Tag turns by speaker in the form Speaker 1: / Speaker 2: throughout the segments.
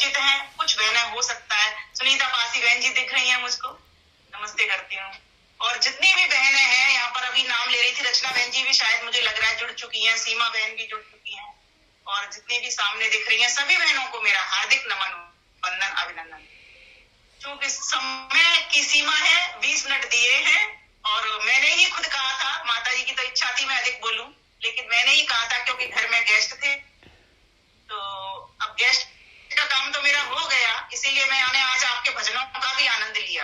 Speaker 1: अशिक्षित हैं, कुछ बहनें हो सकता है। सुनीता पासी बहन जी दिख रही हैं मुझको, नमस्ते करती हूँ। और जितनी भी बहनें हैं यहाँ पर, अभी नाम ले रही थी रचना बहन जी भी शायद मुझे लग रहा है जुड़ चुकी हैं, सीमा बहन भी जुड़ चुकी हैं, और जितनी भी सामने दिख रही हैं सभी बहनों को मेरा हार्दिक नमन, वंदन, अभिनंदन। क्योंकि समय की सीमा है, 20 मिनट दिए हैं, और मैंने ही खुद कहा था, माता जी की तो इच्छा थी मैं अधिक बोलूं, लेकिन मैंने ही कहा था क्योंकि घर में गेस्ट थे, तो अब गेस्ट का काम तो मेरा हो गया, इसीलिए मैंने आज आपके भजनों का भी आनंद लिया।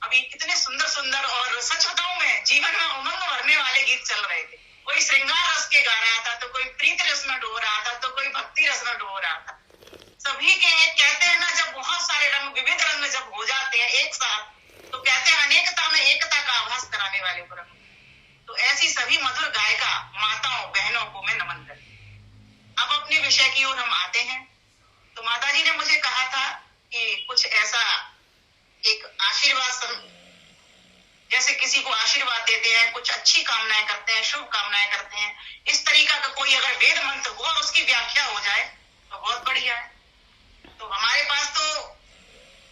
Speaker 1: अभी कितने सुंदर सुंदर, और सच बताऊं मैं, जीवन में उमंग भरने वाले गीत चल रहे थे। कोई श्रृंगार रस के गा रहा था, तो कोई प्रीत रस में डो रहा था, तो कोई भक्ति रस में डो रहा था। सभी के कहते हैं ना, जब बहुत सारे रंग, विविध रंग जब हो जाते हैं एक साथ, तो कहते हैं अनेकता में एकता का आभास कराने वाले को रंग। तो ऐसी सभी मधुर गायिका माताओं बहनों को मैं नमन करती हूँ। अब अपने विषय की ओर हम आते हैं। तो माता जी ने मुझे कहा था कि कुछ ऐसा एक आशीर्वाद, जैसे किसी को आशीर्वाद देते हैं, कुछ अच्छी कामनाएं करते हैं, शुभ कामनाएं करते हैं, इस तरीका का कोई अगर वेद मंत्र हो और उसकी व्याख्या हो जाए तो बहुत बढ़िया है। तो हमारे पास तो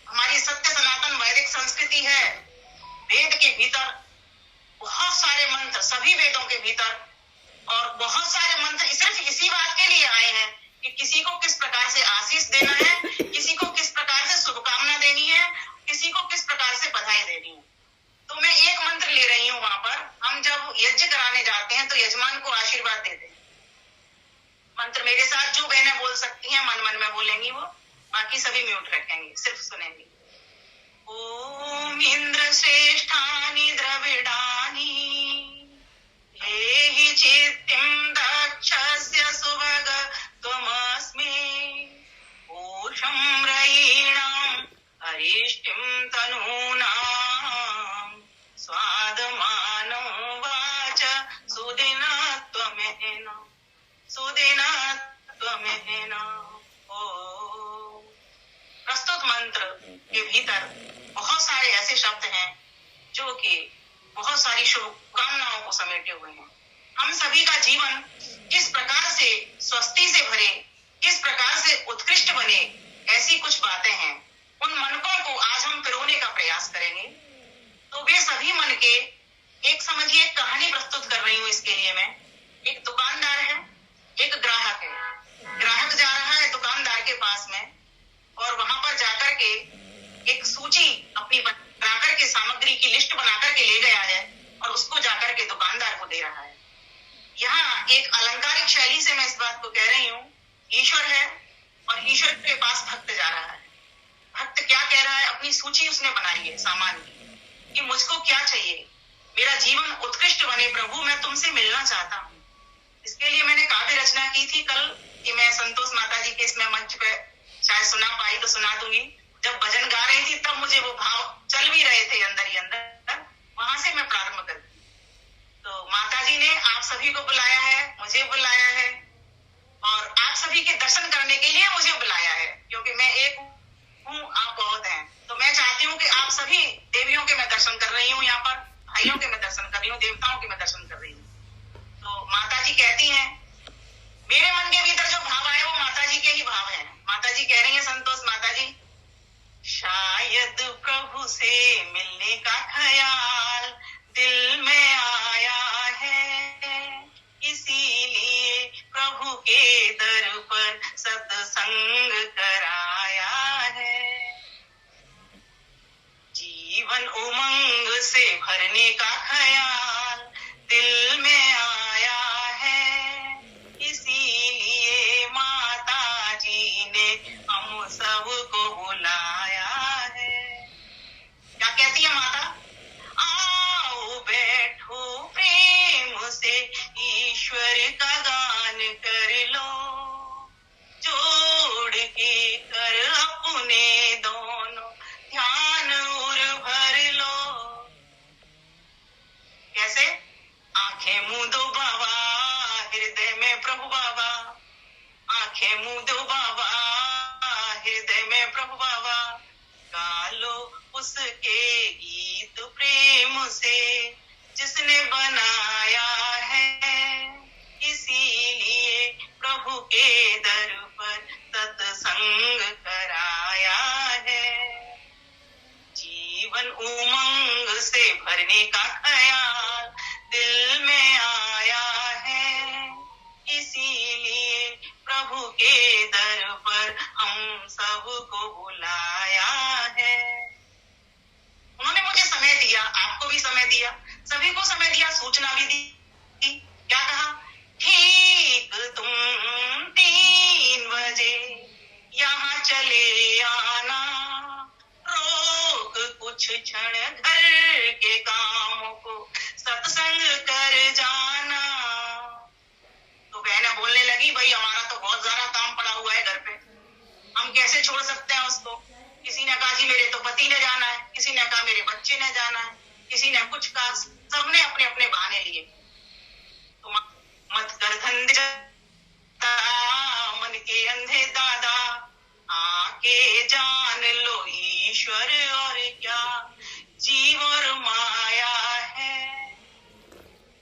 Speaker 1: हमारी सत्य सनातन वैदिक संस्कृति है। वेद के भीतर बहुत सारे मंत्र, सभी वेदों के भीतर, और बहुत सारे मंत्र सिर्फ इसी बात के लिए आए हैं कि किसी को किस प्रकार से आशीष देना है, किसी को किस प्रकार से शुभकामना देनी है, किसी को किस प्रकार से बधाई देनी है। तो मैं एक मंत्र ले रही हूँ। वहां पर हम जब यज्ञ कराने जाते हैं तो यजमान को आशीर्वाद देते हैं। मंत्र मेरे साथ जो बहनें बोल सकती हैं, मन मन में बोलेंगी वो, बाकी सभी म्यूट रखेंगे, सिर्फ सुनेंगे। ओम इंद्र श्रेष्ठानि द्रविडानि हेहि चित्तिं दक्षस्य सुभग त्वमस्मि पूषं रयीणां अरिष्टिं तनूनां स्वादमानो वाच सुदिना त्वमेन ओ। प्रस्तुत मंत्र के भीतर बहुत सारे ऐसे शब्द हैं जो कि बहुत सारी शुभकामनाओं को समेटे हुए हैं। हम सभी का जीवन किस प्रकार से स्वस्ति से भरे, किस प्रकार से उत्कृष्ट बने, ऐसी कुछ बातें हैं। उन मनकों को आज हम पिरोने का प्रयास करेंगे। तो वे सभी मन के, एक समझिए कहानी प्रस्तुत कर रही हूँ इसके लिए मैं। एक दुकानदार है, एक ग्राहक है। ग्राहक जा रहा है दुकानदार के पास में, और वहां पर जाकर के एक सूची अपनी बनाकर के, सामग्री की लिस्ट बनाकर के ले गया है, और उसको जाकर के दुकानदार को दे रहा है। यहाँ एक अलंकारिक शैली से मैं इस बात को कह रही हूँ। ईश्वर है और ईश्वर के पास भक्त जा रहा है। भक्त क्या कह रहा है, अपनी सूची उसने बनाई है सामान की, कि मुझको क्या चाहिए, मेरा जीवन उत्कृष्ट बने प्रभु, मैं तुमसे मिलना चाहता हूँ। इसके लिए मैंने काव्य रचना की थी कल, कि मैं संतोष माता जी के इसमें मंच पे शायद सुना पाई तो सुना दूंगी। जब भजन गा रही थी तब मुझे वो भाव चल भी रहे थे अंदर ही अंदर, वहां से मैं प्रारंभ करती। तो माता जी ने आप सभी को बुलाया है, मुझे बुलाया है, और आप सभी के दर्शन करने के लिए मुझे बुलाया है, क्योंकि मैं एक हूँ, आप बहुत हैं। तो मैं चाहती हूँ कि आप सभी देवियों के मैं दर्शन कर रही हूँ, यहाँ पर भाइयों के मैं दर्शन कर रही हूँ, देवताओं के मैं दर्शन कर रही हूँ। तो माता जी कहती हैं, मेरे मन के भीतर जो भाव आए वो माता जी के ही भाव हैं। माता जी कह रही हैं, संतोष माता जी, शायद प्रभु से मिलने का ख्याल दिल में आया है, इसीलिए प्रभु के दर पर सत्संग कराया है। जीवन उमंग से भरने का ख्याल दिल में आया है, इसीलिए माता जी ने हम सबको बुलाया है। क्या कहती है माता? आओ बैठो प्रेम से ईश्वर का गान कर लो, जोड़ के कर अपने दोनों ध्यान और भर लो। कैसे? आंखें मूंदो बाबा, हृदय में प्रभु बाबा, आंखें मूंदो बाबा, हृदय में प्रभु बाबा, गा लो उसके गीत प्रेम से जिसने बनाया है, इसीलिए प्रभु के दर पर सत्संग सत्संग कराया है। जीवन उमंग से भरने का ख्याल दिल में आया है, इसीलिए प्रभु के दर पर हम सबको बुलाया है। उन्होंने मुझे समय दिया, आपको भी समय दिया, सभी को समय दिया, सूचना भी दी। क्या कहा? ठीक तुम 3 बजे यहाँ चले आना, रोक कुछ क्षण घर के कामों को सत्संग कर जाना। तो बहनें बोलने लगी, भाई हमारा तो बहुत ज्यादा काम पड़ा हुआ है घर पे, हम कैसे छोड़ सकते हैं उसको। किसी ने कहा जी मेरे तो पति ने जाना है, किसी ने कहा मेरे बच्चे ने जाना है, किसी ने कुछ कहा, सबने अपने अपने बहाने लिए। तो मत कर धंधे मन के अंधे दादा, आके जान लो ईश्वर और क्या जीव और माया है,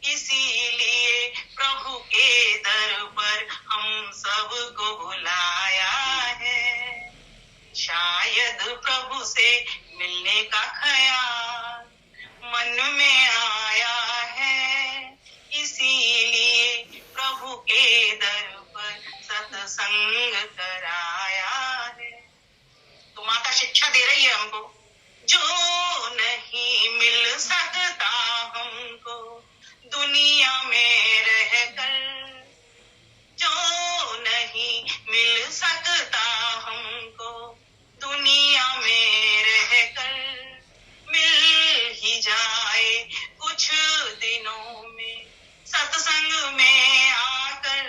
Speaker 1: इसीलिए प्रभु के दर पर हम सबको बुलाया है। शायद प्रभु से मिलने का ख्याल मन में आया है, इसीलिए प्रभु के दर पर सत्संग कराया है। तो माता शिक्षा दे रही है हमको, जो नहीं मिल सकता हमको दुनिया में रहकर, जो नहीं मिल सकता हमको दुनिया में रहकर, मिल ही जाए कुछ दिनों में सत्संग में आकर।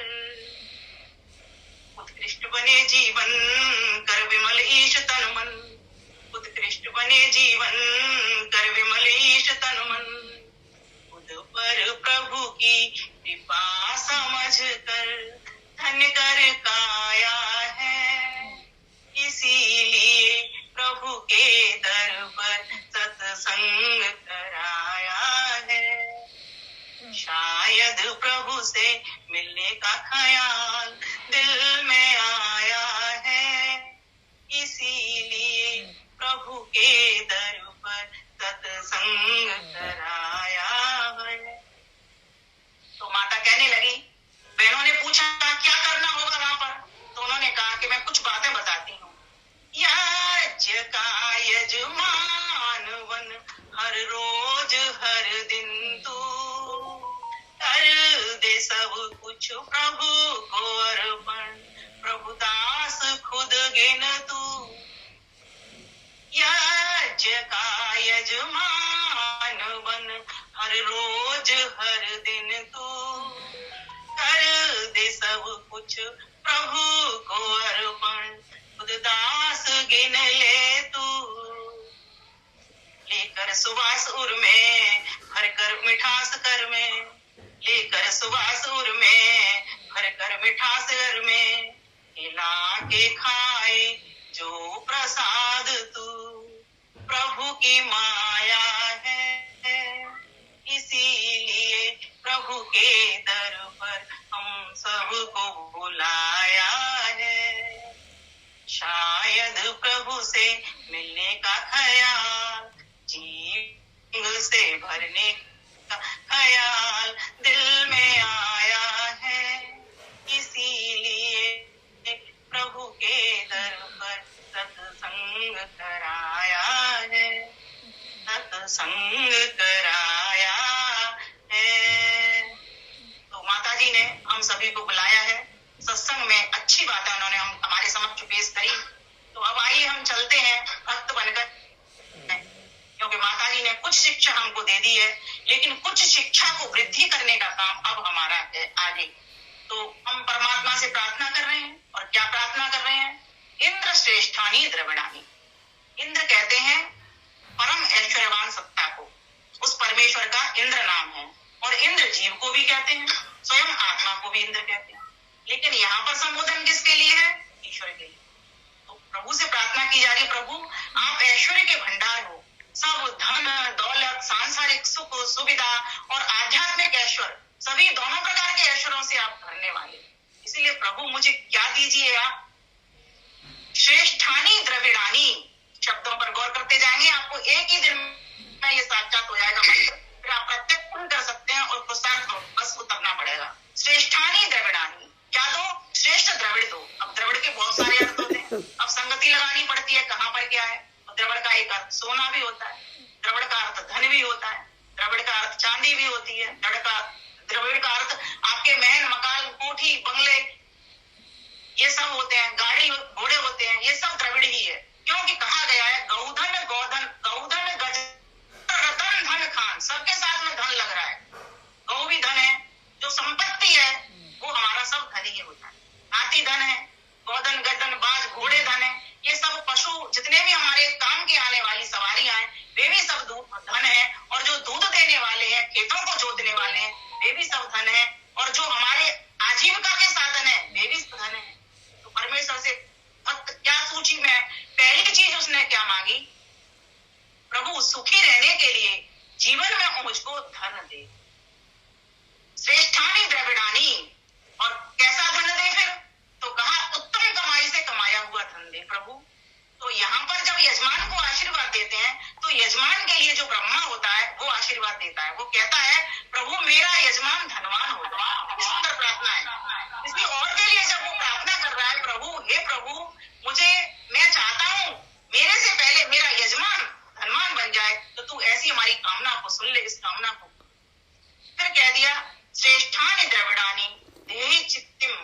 Speaker 1: उत्कृष्ट बने जीवन कर विमल ईश तन मन, उत्कृष्ट बने जीवन कर विमल ईश तन मन, खुद पर प्रभु की कृपा समझ कर धन्य कर काया है, इसीलिए प्रभु के दर पर सत्संग कराया है। शायद प्रभु से मिलने का ख्याल दिल में आया है, इसीलिए प्रभु के दर पर सत्संग कराया है। तो माता कहने लगी, बहनों ने पूछा क्या करना होगा वहां पर, तो उन्होंने कहा कि मैं कुछ बातें बताती हूँ। यज्ञ का यजमान बन हर रोज हर दिन तू, कर दे सब कुछ प्रभु को अर्पण, प्रभु दास खुद गिन तू। यज्ञ का यजमान बन हर रोज हर दिन तू, कर दे सब कुछ प्रभु को अर्पण, खुद दास गिन ले तू। लेकर सुबास उर में भर कर मिठास कर में, लेकर सुबास उर में भर कर मिठास कर में, खिला के खाए जो प्रसाद तू, प्रभु की माया है, इसीलिए प्रभु के दर पर हम सबको बुलाया है। शायद प्रभु से मिलने का ख्याल, जीवन से भरने का ख्याल दिल में आया है, इसीलिए प्रभु के दर पर सत्संग कराया है, सत्संग कराया है। तो माता जी ने हम सभी को बुलाया है सत्संग में, अच्छी बातें उन्होंने हम हमारे समक्ष पेश करी। तो अब आइए हम चलते हैं भक्त बनकर, क्योंकि माता जी ने कुछ शिक्षा हमको दे दी है, लेकिन कुछ शिक्षा को वृद्धि करने का काम अब हमारा है आगे। तो हम परमात्मा से प्रार्थना कर रहे हैं, और क्या प्रार्थना कर रहे हैं? इंद्र श्रेष्ठानी द्रविड़ानी। इंद्र कहते हैं परम ऐश्वर्यवान सत्ता को, उस परमेश्वर का इंद्र नाम है, और इंद्र जीव को भी कहते हैं, स्वयं आत्मा को भी इंद्र कहते हैं। लेकिन यहाँ पर संबोधन किसके लिए है? ईश्वर के लिए। तो प्रभु से प्रार्थना की जा रही, प्रभु आप ऐश्वर्य के भंडार हो, सब धन दौलत सांसारिक सुख सुविधा और आध्यात्मिक ऐश्वर्य, सभी दोनों प्रकार के ऐश्वर्यों से आप भरने वाले, इसीलिए प्रभु मुझे क्या दीजिए आप? श्रेष्ठानी द्रविड़ानी शब्दों पर गौर करते जाएंगे, आपको एक ही दिन में ये साक्षात हो जाएगा मंत्र, फिर आप प्रत्यक्ष कर सकते हैं और पुरुषार्थ बस उतरना पड़ेगा। श्रेष्ठानी द्रविड़ानी, क्या दो? श्रेष्ठ द्रविड़ दो। अब द्रविड़ के बहुत सारे अर्थ होते हैं, अब संगति लगानी पड़ती है कहाँ पर क्या है। द्रविड़ का एक अर्थ सोना भी होता है, द्रविड़ का अर्थ धन भी होता है, द्रविड़ का अर्थ चांदी भी होती है, द्रविड़ का अर्थ आपके महल मकान कोठी बंगले ये सब होते हैं, गाड़ी घोड़े होते हैं, ये सब द्रविड़ ही है। क्योंकि कहा गया है गौधन गोधन गौधन गज रतन धन खान, सबके साथ में धन लग रहा है। गौ भी धन है, जो संपत्ति है वो हमारा सब धन ही होता है। हाथी धन है, गोधन गजन बाज घोड़े धन है, ये सब पशु जितने भी हमारे काम के आने वाली सवारियां हैं वे भी सब धन है। और जो दूध देने वाले हैं, खेतों को जोतने वाले हैं, वे भी सब धन है। और जो हमारे आजीविका के साधन है वे भी धन है। तो परमेश्वर से भक्त क्या सूची में पहली चीज उसने क्या मांगी? प्रभु सुखी रहने के लिए जीवन में मुझको धन दे। श्रेष्ठानी द्रविड़ानी, और कैसा धन दे फिर? तो कहा उत्तम कमाई से कमाया हुआ धन दे प्रभु। तो यहाँ पर जब यजमान को आशीर्वाद देते हैं तो यजमान के लिए जो ब्रह्मा होता है वो आशीर्वाद देता है। वो कहता है प्रभु मेरा यजमान धनवान हो जाए, सुंदर प्रार्थना है। इसलिए और के लिए जब वो प्रार्थना कर रहा है, प्रभु हे प्रभु मुझे, मैं चाहता हूँ मेरे से पहले मेरा यजमान धनवान बन जाए, तो तू ऐसी हमारी कामना को सुन ले। इस कामना को फिर कह दिया श्रेष्ठानी द्रविड़ानी देहि चित्तिम,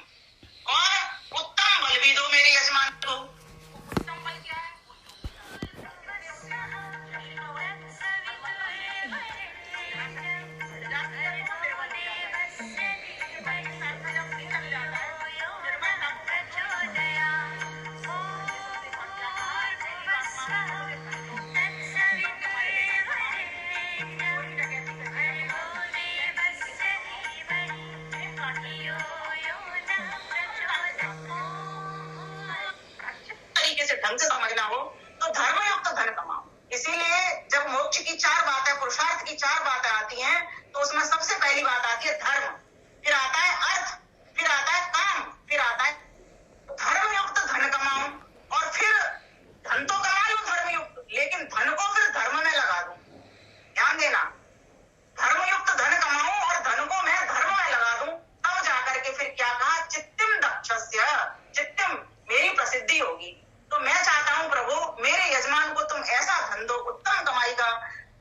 Speaker 1: और उत्तम बल भी दो मेरे यजमान को। उत्तम बल क्या है? ढंग से समझना हो तो धर्मयुक्त धन कमाओ। इसीलिए जब मोक्ष की चार बातें, पुरुषार्थ की चार बातें आती हैं तो उसमें सबसे पहली बात आती है धर्म, फिर आता है अर्थ, फिर आता है काम, फिर आता है धर्मयुक्त धन कमाओ। और फिर धन तो कमा लो धर्मयुक्त, लेकिन धन को फिर धर्म में लगा दूं। ध्यान देना, धर्मयुक्त धन कमाऊं और धन को मैं धर्म में लगा दूं, तब जाकर के फिर क्या कहा? चित्तिम दक्षस्य, चित्तिम मेरी प्रसिद्धि होगी। तो मैं चाहता हूं प्रभु मेरे यजमान को तुम ऐसा धन दो, उत्तम कमाई का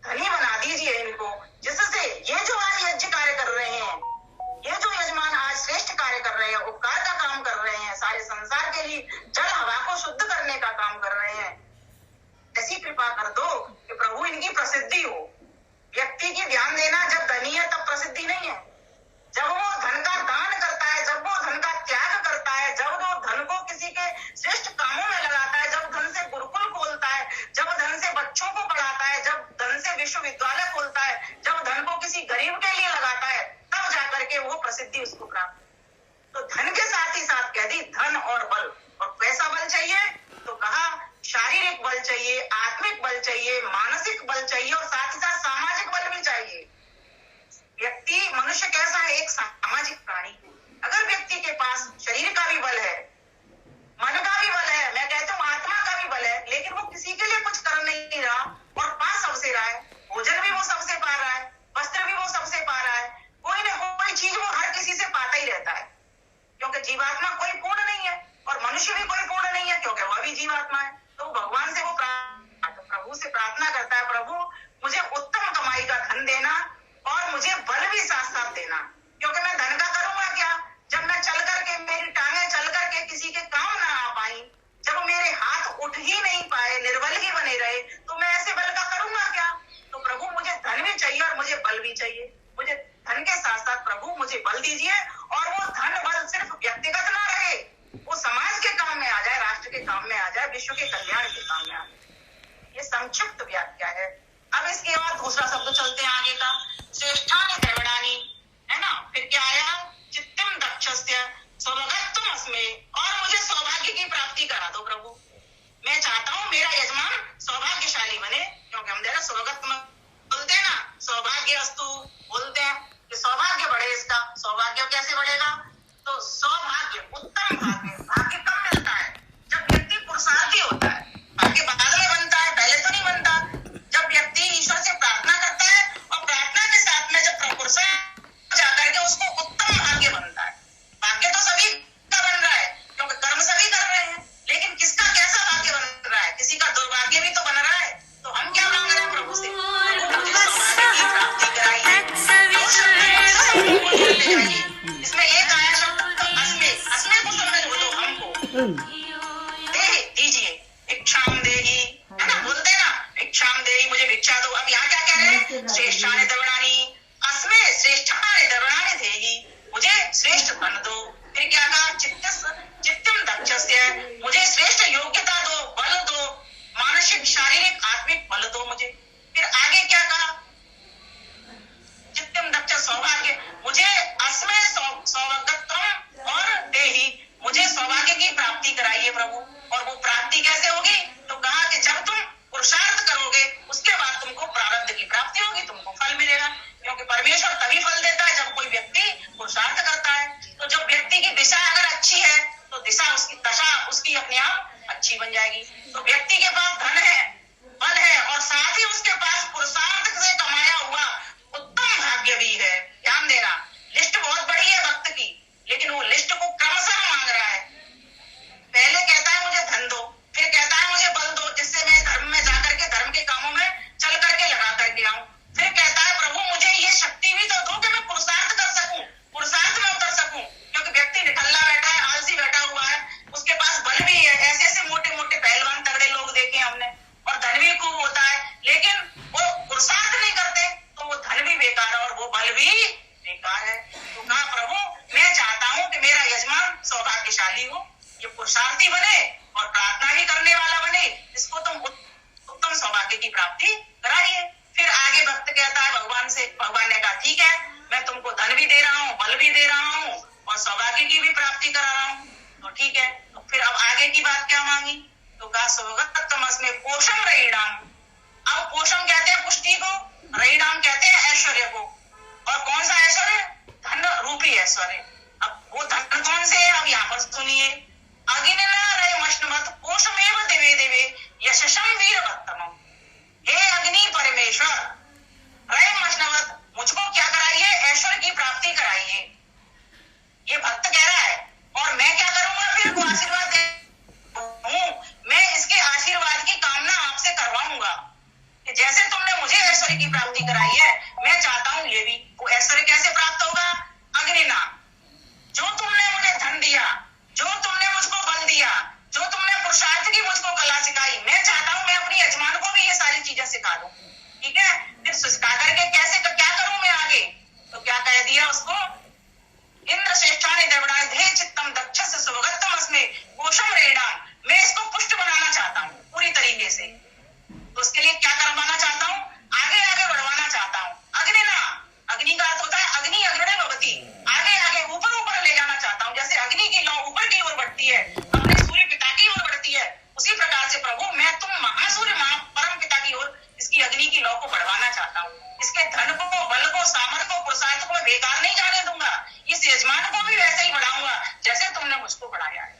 Speaker 1: धनी बना दीजिए इनको, जिससे ये जो आज यज्ञ कार्य कर रहे हैं, ये जो यजमान आज श्रेष्ठ कार्य कर रहे हैं, उपकार का काम कर रहे हैं, सारे संसार के लिए जल हवा को शुद्ध करने का काम कर रहे हैं, ऐसी कृपा कर दो कि प्रभु इनकी प्रसिद्धि हो। व्यक्ति की ध्यान देना, जब धनी है तब प्रसिद्धि नहीं है। जब वो धन का दान करता है, जब वो धन का त्याग करता है, जब वो धन को किसी के श्रेष्ठ कामों में लगाता है, जब धन से गुरुकुल खोलता है, जब धन से बच्चों को पढ़ाता है, जब धन से विश्वविद्यालय खोलता है, जब धन को किसी गरीब के लिए लगाता है, तब जाकर के वो प्रसिद्धि उसको प्राप्त। तो धन के साथ ही साथ कह दी धन और बल। और कैसा बल चाहिए? तो कहा शारीरिक बल चाहिए, आत्मिक बल चाहिए, मानसिक बल चाहिए, और साथ ही साथ सामाजिक बल भी चाहिए। व्यक्ति, मनुष्य कैसा है? एक सामाजिक प्राणी है। अगर व्यक्ति के पास शरीर का भी बल है, मन का भी बल है, मैं कहता हूँ आत्मा का भी बल है, लेकिन वो किसी के लिए कुछ कर नहीं रहा और पा सबसे रहा है, भोजन भी वो सबसे पा रहा है, वस्त्र भी वो सबसे पा रहा है, कोई ना कोई चीज वो हर किसी से पाता ही रहता है। क्योंकि जीवात्मा कोई पूर्ण नहीं है और मनुष्य भी कोई पूर्ण नहीं है, क्योंकि वह भी जीवात्मा है। तो भगवान से वो प्रभु से प्रार्थना करता है, प्रभु मुझे उत्तम कमाई का धन देना और मुझे बल भी साथ साथ देना। क्योंकि मैं धन का करूंगा क्या जब मैं चल करके, मेरी टांगे चल करके किसी के काम ना आ पाई, जब मेरे हाथ उठ ही नहीं पाए, निर्बल ही बने रहे, तो मैं ऐसे बल का करूंगा क्या? तो प्रभु मुझे धन भी चाहिए और मुझे बल भी चाहिए। मुझे धन के साथ साथ प्रभु मुझे बल दीजिए, और वो धन बल सिर्फ व्यक्तिगत ना रहे, वो समाज के काम में आ जाए, राष्ट्र के काम में आ जाए, विश्व के कल्याण के काम में आ जाए। ये संक्षिप्त व्याख्या है। अब इसके बाद दूसरा शब्द चलते हैं आगे का, श्रेष्ठानी द्रविड़ानी, है ना। फिर क्या आया? चित्तिम दक्षस्य सौभाग्यत्वम अस्मे, और मुझे सौभाग्य की प्राप्ति करा दो प्रभु। मैं चाहता हूँ मेरा यजमान सौभाग्यशाली बने, क्योंकि हम जरा सौभाग्य बोलते हैं ना, सौभाग्य अस्तु बोलते हैं कि सौभाग्य बढ़े इसका। सौभाग्य कैसे बढ़ेगा? तो सौभाग्य, उत्तम भाग्य, भाग्य कब मिलता है? जब व्यक्ति पुरुषार्थ दीजिए, इच्छाम देहि, है ना, बोलते हैं ना, इच्छाम देहि, मुझे भिक्षा दो। अब यहाँ क्या कह रहे हैं, श्रेष्ठानि द्रविणानि अस्मे श्रेष्ठानि द्रविणानि देहि, मुझे श्रेष्ठ धन दो। फिर क्या कहा, चित्तम दक्षस्य, मुझे श्रेष्ठ योग्यता दो, बल दो, मानसिक शारीरिक आत्मिक बल दो मुझे। फिर आगे क्या कहा, चित्तम दक्ष सौभाग्य, मुझे अस्मे सौभाग्यत्वम और देहि, मुझे सौभाग्य की प्राप्ति कराइए प्रभु। और वो प्राप्ति कैसे होगी, तो कहा कि जब तुम पुरुषार्थ करोगे उसके बाद तुमको प्रारब्ध की प्राप्ति होगी, तुमको फल मिलेगा। क्योंकि परमेश्वर तभी फल देता है जब कोई व्यक्ति पुरुषार्थ करता है। तो जब व्यक्ति की दिशा अगर अच्छी है तो दिशा उसकी दशा उसकी अपने आप अच्छी बन जाएगी। तो व्यक्ति के पास धन है, बल है, और साथ ही उसके पास पुरुषार्थ से कमाया हुआ उत्तम भाग्य भी है। ध्यान देना, लिस्ट बहुत बड़ी है भक्त की, लेकिन वो लिस्ट को क्रमशः मांग रहा है। पहले कहता है मुझे धन दो, फिर कहता है मुझे बल दो, जिससे मैं धर्म में जाकर के धर्म के कामों में चल करके लगा करके आऊं। फिर कहता है प्रभु मुझे ये शक्ति भी तो दो कि मैं पुरुषार्थ कर सकूं, पुरुषार्थ में उतर सकूं। क्योंकि व्यक्ति निठल्ला बैठा है, आलसी बैठा हुआ है, उसके पास बल भी है, ऐसे ऐसे मोटे मोटे पहलवान तगड़े लोग देखे हमने, और धन भी खूब होता है, लेकिन वो पुरुषार्थ नहीं करते, तो वो धन भी बेकार है और वो बल भी बेकार है। तो कहा प्रभु मैं चाहता हूं कि मेरा यजमान सौभाग्यशाली हो, ये पुरुषार्थी बने और प्रार्थना भी करने वाला बने, इसको तुम उत्तम सौभाग्य की प्राप्ति कराइए। फिर आगे भक्त कहता है भगवान से, भगवान ने कहा ठीक है, मैं तुमको धन भी दे रहा हूँ, बल भी दे रहा हूँ और सौभाग्य की भी प्राप्ति करा रहा हूँ, तो ठीक है। तो फिर अब आगे की बात क्या मांगी, तो कहा सौगतमस्मे पोषम रहीणाम। अब पोषम कहते हैं पुष्टि को, रहीणाम कहते हैं ऐश्वर्य को। और कौन सा ऐश्वर्य, धन रूपी ऐश्वर्य। अब वो धन कौन से है, अब यहाँ पर सुनिए, अग्निनारयमश्नुवत् पोषमेव देवे देवे यशसं वीरवत्तमम्। हे अग्नि परमेश्वर, रयमश्नुवत्, मुझको क्या कराइए, ऐश्वर्य की प्राप्ति कराइए। ये भक्त कह रहा है, और मैं क्या करूंगा, फिर को आशीर्वाद दे, मैं इसके आशीर्वाद की कामना आपसे करवाऊंगा कि जैसे तुमने मुझे ऐश्वर्य की प्राप्ति कराई है, मैं चाहता हूं ये भी। वो ऐश्वर्य कैसे प्राप्त होगा, अग्निना, जो तुमने मुझे धन दिया, जो तुमने मुझको बल दिया, जो तुमने पुरुषार्थ की मुझको कला सिखाई, मैं चाहता हूं मैं अपनी यजमान को भी ये सारी चीजें सिखा दूं। ठीक है, फिर सिखा करके कैसे क्या करूं मैं आगे, तो क्या कह दिया उसको, इंद्र श्रेष्ठानि द्रविणानि देहि चित्तम दक्षस्य सुभगत्तमस्मे पोषम रहीणाम। मैं इसको पुष्ट बनाना चाहता हूँ पूरी तरीके से, तो उसके लिए क्या करवाना चाहता हूँ, आगे आगे बढ़वाना चाहता हूँ। अग्निना, अग्नि का अर्थ होता है अग्नि अग्रणे भवति, आगे आगे ऊपर ऊपर ले जाना चाहता हूँ। जैसे अग्नि की लौ ऊपर की ओर बढ़ती है, अपने सूर्य पिता की ओर बढ़ती है, उसी प्रकार से प्रभु मैं तुम महासूर्य परम पिता की ओर इसकी अग्नि की लौ को बढ़वाना चाहता हूँ। इसके धन को, बल को, सामर्थ्य को, पुरुषार्थ को मैं बेकार नहीं जाने दूंगा, इस यजमान को भी वैसे ही बढ़ाऊंगा जैसे तुमने मुझको बढ़ाया है।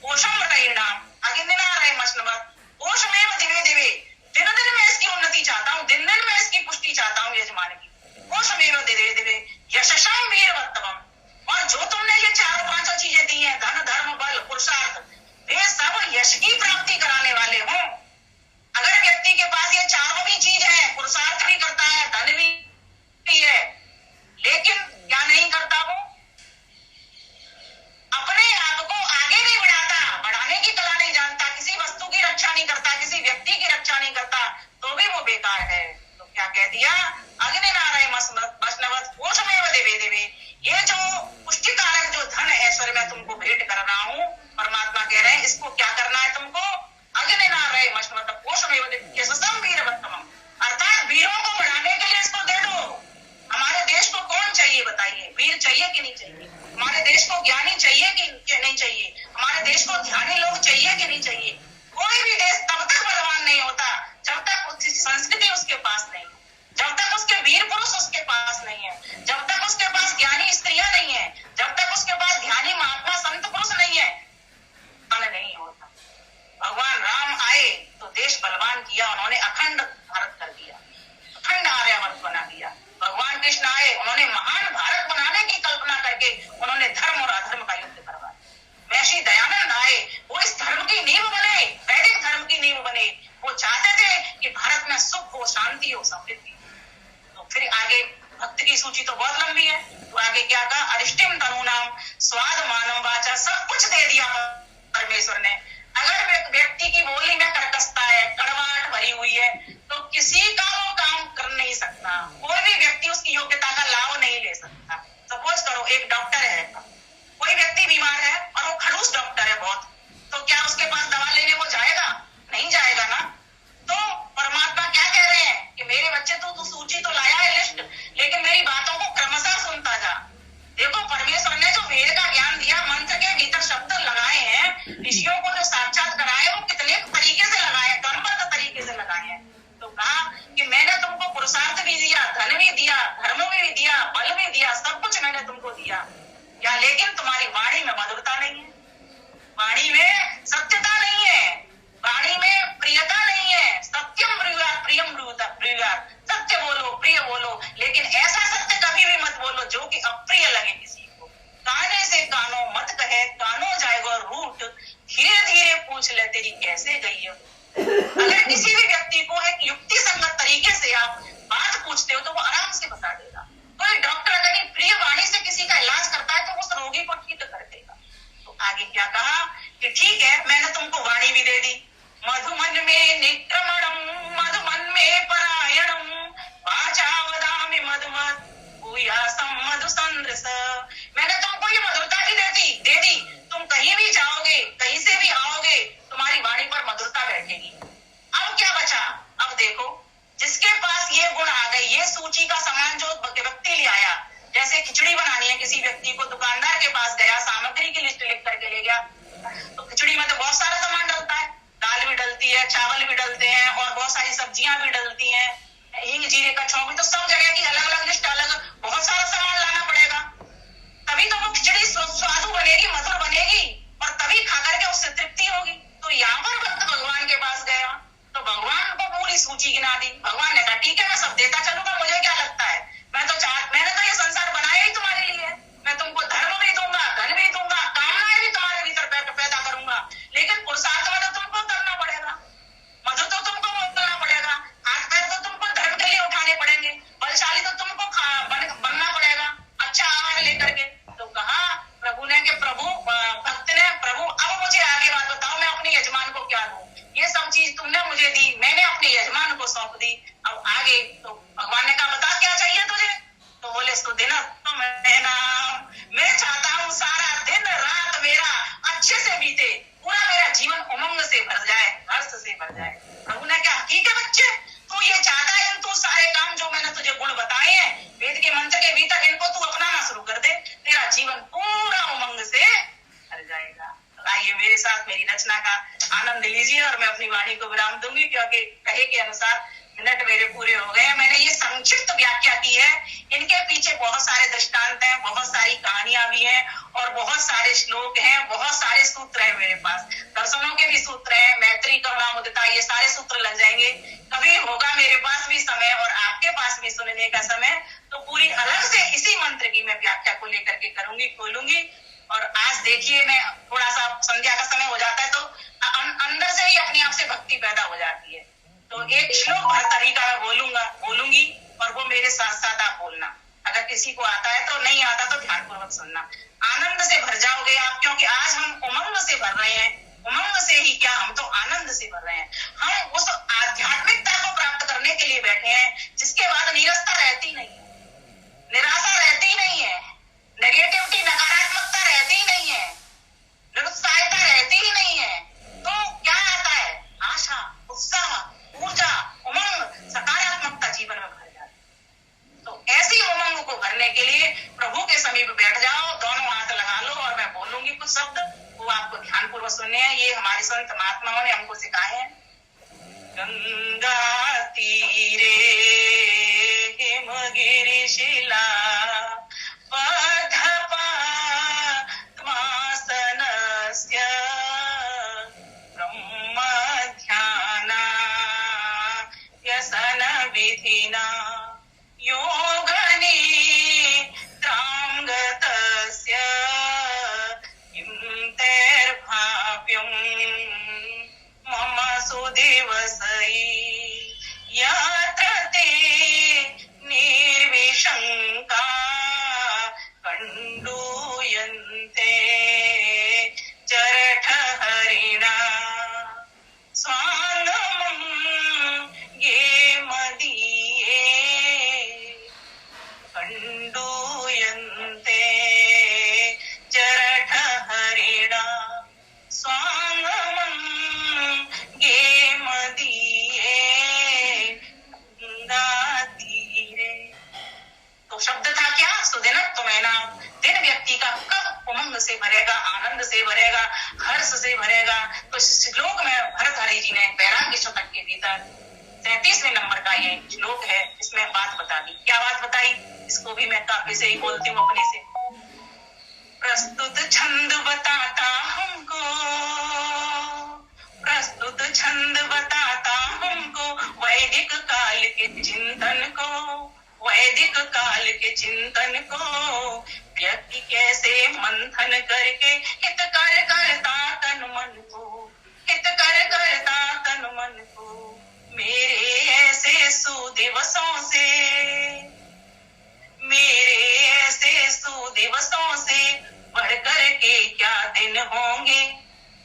Speaker 1: पोषम रहीणाम अग्निनारयमश्नुवत् पोषमेव दिवे दिवे, दिन दिन में इसकी उन्नति चाहता हूँ, दिन दिन में इसकी पुष्टि चाहता हूँ यजमान की। पोषमेव दिवे दिवे यशसं वीरवत्तमम्, और जो तुमने ये चारों पांचों चीजें दी हैं, धन धर्म बल पुरुषार्थ, वे सब यश की प्राप्ति कराने वाले हों। अगर व्यक्ति के पास ये चारों भी चीज है, पुरुषार्थ भी करता है, धन भी है, लेकिन क्या नहीं करता, वो अपने आप को आगे नहीं बढ़ाता, बढ़ाने की कला नहीं जानता, किसी वस्तु की रक्षा नहीं करता, किसी व्यक्ति की रक्षा नहीं करता, तो भी वो बेकार है। तो क्या कह दिया, अग्निनारयमश्नुवत् पोषमेव देवे देवे, ये जो पुष्टिकारक जो धन ऐश्वर्य मैं तुमको भेंट कर रहा हूँ, परमात्मा कह रहे हैं इसको क्या करना है तुमको, अग्निनारयमश्नुवत् पोषमेव देवे यशसं वीरवत्तमम्, अर्थात वीरों को बढ़ाने के लिए इसको दे दो। हमारे देश को कौन चाहिए बताइए, वीर चाहिए कि नहीं चाहिए, हमारे देश को ज्ञानी चाहिए कि नहीं चाहिए, हमारे देश को ध्यानी लोग चाहिए कि नहीं चाहिए। कोई भी देश तब तक बलवान नहीं होता जब तक उसकी संस्कृति उसके पास नहीं, जब तक उसके वीर पुरुष उसके पास नहीं है, जब तक उसके पास ज्ञानी स्त्रियां नहीं है, जब तक उसके पास ध्यानी महात्मा संत पुरुष नहीं है, नहीं होता। भगवान राम आए तो देश बलवान किया, उन्होंने अखंड भारत कर दिया, अखंड आर्यावर्त बना दिया। भगवान कृष्ण आए, उन्होंने महान भारत बनाने की कल्पना करके उन्होंने धर्म और अधर्म का युद्ध करवाया। महर्षि दयानंद आए, वो इस धर्म की नींव बने, वैदिक धर्म की नींव बने। वो चाहते थे कि भारत में सुख हो, पूछ ले तेरी कैसे गई है। अगर किसी भी व्यक्ति को एक युक्ति संगत तरीके से आप बात पूछते हो तो वो आराम से बता देगा। कोई डॉक्टर अगर प्रिय वाणी से किसी का इलाज करता है तो उस रोगी को ठीक कर देगा। तो आगे क्या कहा कि ठीक है, मैंने तुमको वाणी भी दे दी, मधुमन में निक्रमणम मधुमन में परायणम वाचा वदामि मधुमत भूयासम मधुसंद्रस। मैंने तुमको ये मधुरता भी दे दी। तुम कहीं भी जाओगे, कहीं से भी आओगे, तुम्हारी वाणी पर मधुरता बैठेगी। अब क्या बचा? अब देखो, जिसके पास ये गुण आ गई, ये सूची का सामान जो व्यक्ति ले आया, जैसे खिचड़ी बनानी है, किसी व्यक्ति को दुकानदार के पास गया, सामग्री की लिस्ट लिख करके ले गया, तो खिचड़ी में तो बहुत सारा सामान डलता है, दाल भी डलती है, चावल भी डलते हैं और बहुत सारी सब्जियां भी डलती हैं, हींग जीरे का छौंक भी, तो सब जगह की अलग अलग लिस्ट, अलग बहुत सारा सामान लाना पड़ेगा, तभी तो वो खिचड़ी स्वादु बनेगी, मधुर बनेगी और तभी खाकर के उससे तृप्ति होगी। तो यहाँ पर भक्त भगवान के पास गया तो भगवान को पूरी सूची गिना दी। भगवान ने कहा ठीक है, मैं सब देता चलूंगा, मुझे क्या लगता है, मैंने तो ये संसार बनाया ही तुम्हारे लिए, मैं तुमको धर्म भी दूंगा, धन भी दूंगा, कामनाएं भी तुम्हारे भीतर पैदा करूंगा, लेकिन पुरुषार्थ में तो तुमको करना पड़ेगा, मधु तो तुमको बोलना पड़ेगा, हाथ पैर तो तुमको धर्म के लिए उठाने पड़ेंगे, बलशाली तो तुमको बनना पड़ेगा, अच्छा आहार लेकर के। तो कहा प्रभु ने कि भक्त ने, प्रभु अब मुझे आगे बात बताओ, मैं अपने यजमान को क्या दूं, ये सब चीज तुमने मुझे दी, मैंने अपने यजमान को सौंप दी, अब आगे। तो भगवान ने कहा बता क्या चाहिए तुझे? तो बोले सुदिन तो मैं चाहता हूँ सारा दिन रात मेरा अच्छे से बीते, पूरा मेरा जीवन उमंग से भर जाए, हर्ष से भर जाए। प्रभु ने कहा ठीक है बच्चे, तू ये चाहता है, तू सारे काम जो मैंने तुझे गुण बताए हैं वेद के मंत्र के भीतर, इनको तू अपनाना शुरू कर दे, तेरा जीवन पूरा उमंग से भर जाएगा। आइए मेरे साथ मेरी रचना का आनंद लीजिए और मैं अपनी वाणी को विराम दूंगी, क्योंकि कहे के अनुसार मिनट मेरे पूरे हो गए हैं। मैंने ये संक्षिप्त व्याख्या की है, इनके पीछे बहुत सारे दृष्टांत हैं, बहुत सारी कहानियां भी हैं और बहुत सारे श्लोक हैं, बहुत सारे सूत्र हैं मेरे पास, दर्शनों के भी सूत्र हैं, मैत्री करुणा मुदिता, ये सारे सूत्र लग जाएंगे। कभी होगा मेरे पास भी समय और आपके पास भी सुनने का समय, तो पूरी अलग से इसी मंत्र की मैं व्याख्या को लेकर के करूंगी, खोलूंगी। और आज देखिए, मैं थोड़ा सा संध्या का समय हो जाता है तो अंदर से ही अपने आप से भक्ति पैदा हो जाती है। तो एक श्लोक भर तरीका मैं बोलूंगी और वो मेरे साथ साथ आप बोलना, अगर किसी को आता है तो, नहीं आता तो ध्यानपूर्वक सुनना। आनंद से भर जाओगे आप, क्योंकि आज हम उमंग से भर रहे हैं, उमंग से ही क्या, हम तो आनंद से भर रहे हैं। हम उस आध्यात्मिकता को प्राप्त करने के लिए बैठे हैं जिसके बाद नीरसता रहती नहीं है, निराशा रहती नहीं है, नेगेटिविटी नकारात्मकता रहती ही नहीं है, निरुत्साहिता रहती ही नहीं है। तो क्या आता है? आशा, उत्साह, ऊर्जा, उमंग, सकारात्मकता जीवन में भर जाती है। तो ऐसी उमंग को भरने के लिए प्रभु के समीप बैठ जाओ, दोनों हाथ लगा लो और मैं बोलूंगी कुछ शब्द, वो आपको ध्यानपूर्वक सुनने हैं। ये हमारे संत महात्माओं ने हमको सिखाए हैं। गंगा तीरे हिमगिरि शिला पद्मासनस्य ब्रह्मध्याना व्यसन विधिना योगनिद्रांगतस्य किं मम सुदिवसै यत्र ते निर्विशंका कंडूयन्ते जरठहरिणा स्वांगमं ये मदीये कंडूयन्ते जरठहरिणा स्वांगमं ये मदीये गंगातीरे। तो शब्द था क्या? सुदिन तो मैना। दिन व्यक्ति का कब उमंग से भरेगा, आनंद से भरेगा, हर्ष से भरेगा? तो इस श्लोक में भरतहरि जी ने वैराग्य शतक के भीतर 37वें नंबर का ये श्लोक है, इसमें बात बता दी। क्या बात बताई? इसको भी मैं काफी से ही बोलती हूँ अपने से। प्रस्तुत छंद बताता हमको, प्रस्तुत छंद बताता हमको वैदिक काल के चिंतन को, वैदिक काल के चिंतन को व्यक्ति कैसे मंथन करके हित कर करता तन मन को, हित सुदिवसों से, मेरे ऐसे सुदिवसों से बढ़कर के क्या दिन होंगे,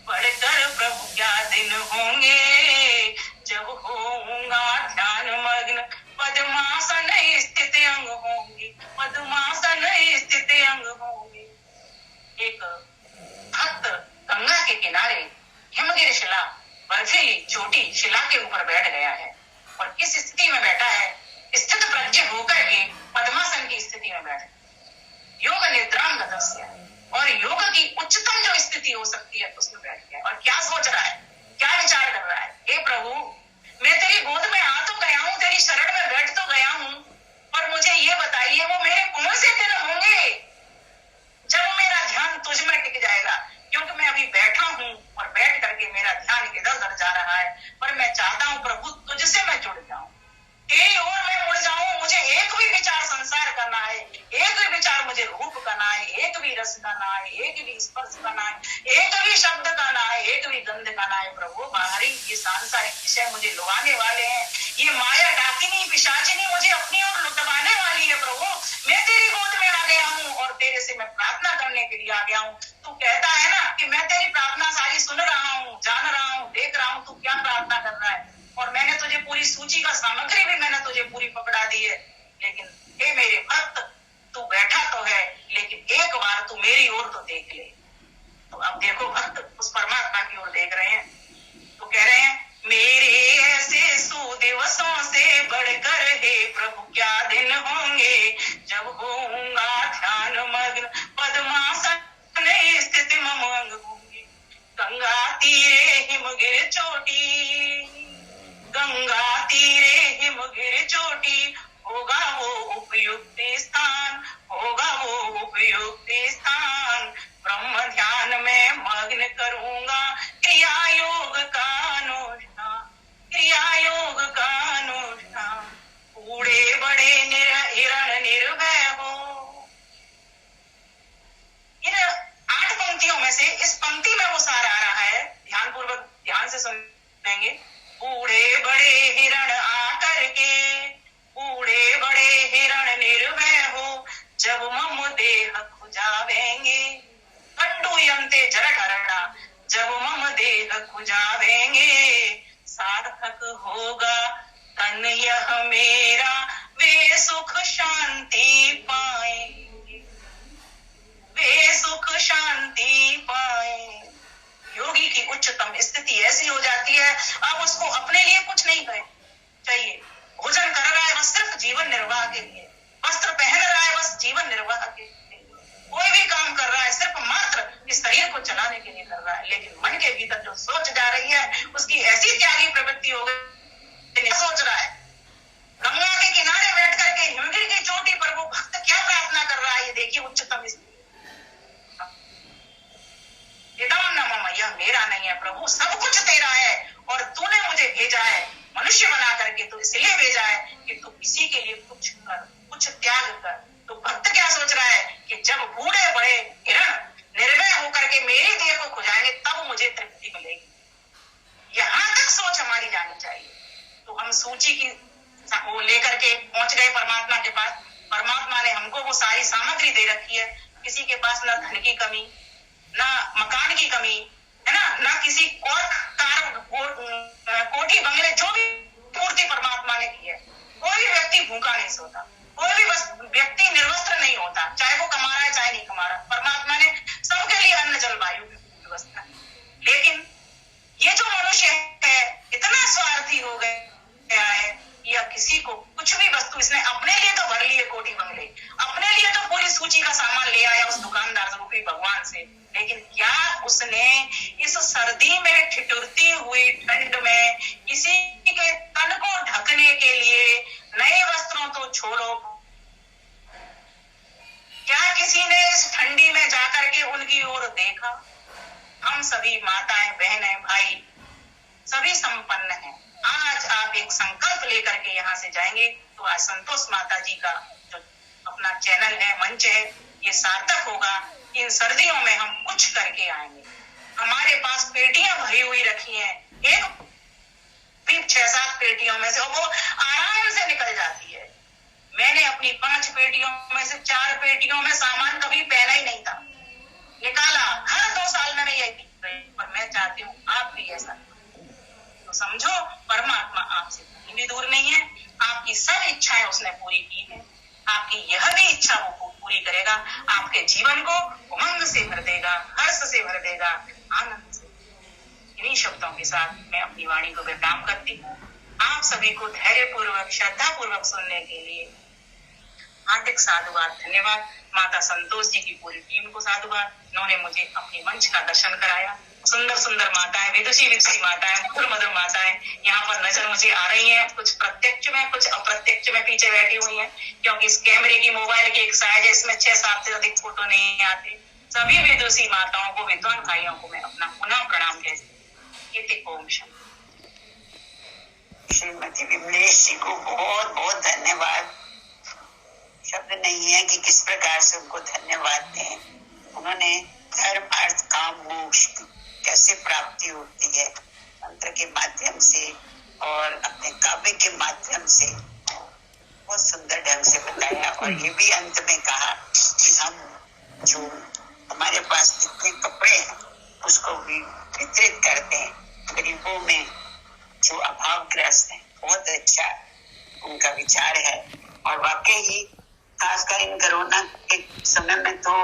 Speaker 1: बढ़कर प्रभु क्या दिन होंगे, जब होऊंगा ध्यान मग्न पद्मासन स्थित अंग होंगे, पद्मासन स्थित अंग होंगे। एक भक्त गंगा के किनारे हिमगिरी शिला बर्फीली चोटी शिला के ऊपर बैठ गया है और किस स्थिति में बैठा है, स्थित प्रज्ञ होकर के पद्मासन की स्थिति में बैठा, योग निद्राम गतस्य, और योग की उच्चतम जो स्थिति हो सकती है उसमें बैठ गया। और क्या सोच रहा है, क्या विचार कर रहा है, हे प्रभु मैं तेरी गोद में आ तो गया हूँ, तेरी शरण में बैठ तो गया हूँ, पर मुझे ये बताइए वो मेरे कौन से दिन होंगे जब मेरा ध्यान तुझ में टिक जाएगा, क्योंकि मैं अभी बैठा हूँ और बैठ करके मेरा ध्यान इधर उधर जा रहा है, पर मैं चाहता हूँ प्रभु तुझसे मैं जुड़ जाऊं, तेरी ओर मैं मुड़ जाऊं, मुझे एक भी विचार संसार करना है, एक भी विचार मुझे रूप करना है, एक भी रस करना है, एक भी स्पर्श करना है, एक भी शब्द करना है, एक भी गंध करना है। प्रभु बाहरी ये सांसारिक विषय मुझे लुभाने वाले हैं, ये माया डाकिनी पिशाचिनी मुझे अपनी ओर लुटवाने वाली है। प्रभु मैं तेरी गोद में आ गया हूँ और तेरे से मैं प्रार्थना करने के लिए आ गया हूँ। तू कहता है ना कि मैं तेरी प्रार्थना सारी सुन रहा हूँ, जान रहा हूँ, देख रहा हूँ, तू क्या प्रार्थना कर रहा है, और मैंने तुझे पूरी सूची का सामग्री भी मैंने तुझे पूरी पकड़ा दी है, लेकिन हे मेरे भक्त तू बैठा तो है, लेकिन एक बार तू मेरी ओर तो देख ले। तो अब देखो भक्त उस परमात्मा की ओर देख रहे हैं, तो कह रहे हैं मेरे ऐसे सुदिवसों से बढ़कर हे प्रभु क्या दिन होंगे, जब होऊंगा ध्यान मग्न पद्मासन स्थित मम अंग होंगे, गंगा तीरे हिमगिर चोटी, गंगा तीरे हिमगिर चोटी, होगा वो उपयुक्त स्थान, होगा वो उपयुक्त स्थान, ब्रह्म ध्यान में मग्न करूंगा क्रिया योग का अनुष्ठान, क्रिया योग का अनुष्ठान, बूढ़े बड़े हिरण निर्भय हो। इन 8 पंक्तियों में से इस पंक्ति में वो सार आ रहा है, ध्यान पूर्वक ध्यान से सुनेंगे। बूढ़े बड़े हिरण आकर के, बूढ़े बड़े हिरण निर्भय हो, जब मम देह खुजावेंगे, कंडूयन्ते जरठरणा, जब मम देह खुजावेंगे, सार्थक होगा तन यह मेरा, वे सुख शांति पाएंगे, वे सुख शांति पाएंगे। योगी की उच्चतम स्थिति ऐसी हो जाती है, अब उसको अपने लिए कुछ नहीं चाहिए, भोजन कर रहा है बस सिर्फ जीवन निर्वाह के लिए, वस्त्र पहन रहा है बस जीवन निर्वाह के लिए, कोई भी काम कर रहा है सिर्फ मात्र इस शरीर को चलाने के लिए कर रहा है, लेकिन मन के भीतर जो सोच जा रही है उसकी ऐसी त्यागी प्रवृत्ति हो गई, सोच रहा है। गंगा के किनारे बैठ करके हिमगिरी की चोटी पर वो भक्त क्या प्रार्थना कर रहा है, ये देखिए उच्चतम स्थिति। यह मेरा नहीं है प्रभु, सब कुछ तेरा है और तूने मुझे भेजा है, मनुष्य बना करके तो इसलिए भेजा है कि तू किसी के लिए कुछ कर, कुछ त्याग कर। तो भक्त क्या सोच रहा है कि जब बूढ़े बड़े हिरण निर्भय होकर के मेरी देह को खुजाएंगे तब मुझे तृप्ति मिलेगी। यहां तक सोच हमारी जानी चाहिए। तो हम सूची की वो लेकर के पहुंच गए परमात्मा के पास। परमात्मा ने हमको वो सारी सामग्री दे रखी है, किसी के पास न धन की कमी, ना मकान की कमी है ना किसी और कोठी बंगले, जो भी पूर्ति परमात्मा ने की है। कोई भी व्यक्ति भूखा नहीं सोता, कोई भी व्यक्ति निर्वस्त्र नहीं होता, चाहे वो कमा रहा है चाहे नहीं कमा रहा। परमात्मा ने सबके लिए अन्न जल वायु की व्यवस्था। लेकिन ये जो मनुष्य है इतना स्वार्थी हो गया है, या किसी को कुछ भी वस्तु, इसने अपने लिए तो भर लिए कोठी बंगले, अपने लिए तो पूरी सूची का सामान ले आया उस दुकानदार रूपी भगवान से, लेकिन क्या उसने इस सर्दी में ठिठुरती हुई ठंड में किसी के तन को ढकने के लिए नए वस्त्रों तो छोड़ो, क्या किसी ने इस ठंडी में जाकर के उनकी ओर देखा? हम सभी माताएं, बहनें, भाई सभी संपन्न हैं। आज आप एक संकल्प लेकर के यहाँ से जाएंगे तो आज संतोष माता जी का जो अपना चैनल है, मंच है, ये सार्थक होगा। इन सर्दियों में हम कुछ करके आएंगे। हमारे पास पेटियां भरी हुई रखी हैं, एक भी 6-7 पेटियों में से, और वो आराम से निकल जाती है। मैंने अपनी 5 पेटियों में से 4 पेटियों में सामान कभी पहना ही नहीं था, निकाला। हर 2 साल में मैं यही पर मैं चाहती हूँ आप भी ऐसा। तो समझो परमात्मा आपसे कहीं भी दूर नहीं है, आपकी सब इच्छाएं उसने पूरी की है, आपकी यह भी इच्छा वो पूरी करेगा, आपके जीवन को उमंग से भर देगा, हर्ष से भर देगा, आनंद से। इन्हीं शब्दों के साथ मैं अपनी वाणी को विराम करती हूँ। आप सभी को धैर्य पूर्वक श्रद्धा पूर्वक सुनने के लिए हार्दिक साधुवाद, धन्यवाद। माता संतोष जी की पूरी टीम को साधुवाद, उन्होंने मुझे अपने मंच का दर्शन कराया। सुंदर सुंदर माताएं, विदुषी विदुषी माताएं, मधुर मधुर माताएं यहाँ पर नजर मुझे आ रही हैं, कुछ प्रत्यक्ष में कुछ अप्रत्यक्ष में पीछे बैठी हुई हैं, क्योंकि इस कैमरे की मोबाइल की एक साइज है, इसमें 6-7 से अधिक फोटो नहीं आते। सभी विदुषी माताओं को, विद्वान भाइयों को मैं अपना पुनः प्रणाम कहती हूँ। ओम शांति।
Speaker 2: श्रीमती विमलेश जी को बहुत बहुत धन्यवाद। शब्द नहीं है कि किस प्रकार से उनको धन्यवाद दें। उन्होंने धर्म अर्थ काम मोक्ष कैसे प्राप्ति होती है मंत्र के माध्यम से और अपने काव्य के माध्यम से बहुत सुंदर ढंग से बताया। और ये भी अंत में कहा कि हम जो हमारे पास जितने कपड़े हैं उसको भी वितरित करते हैं गरीबों में जो अभावग्रस्त है। बहुत अच्छा उनका विचार है। और वाकई ही खासकर इन कोरोना के समय में तो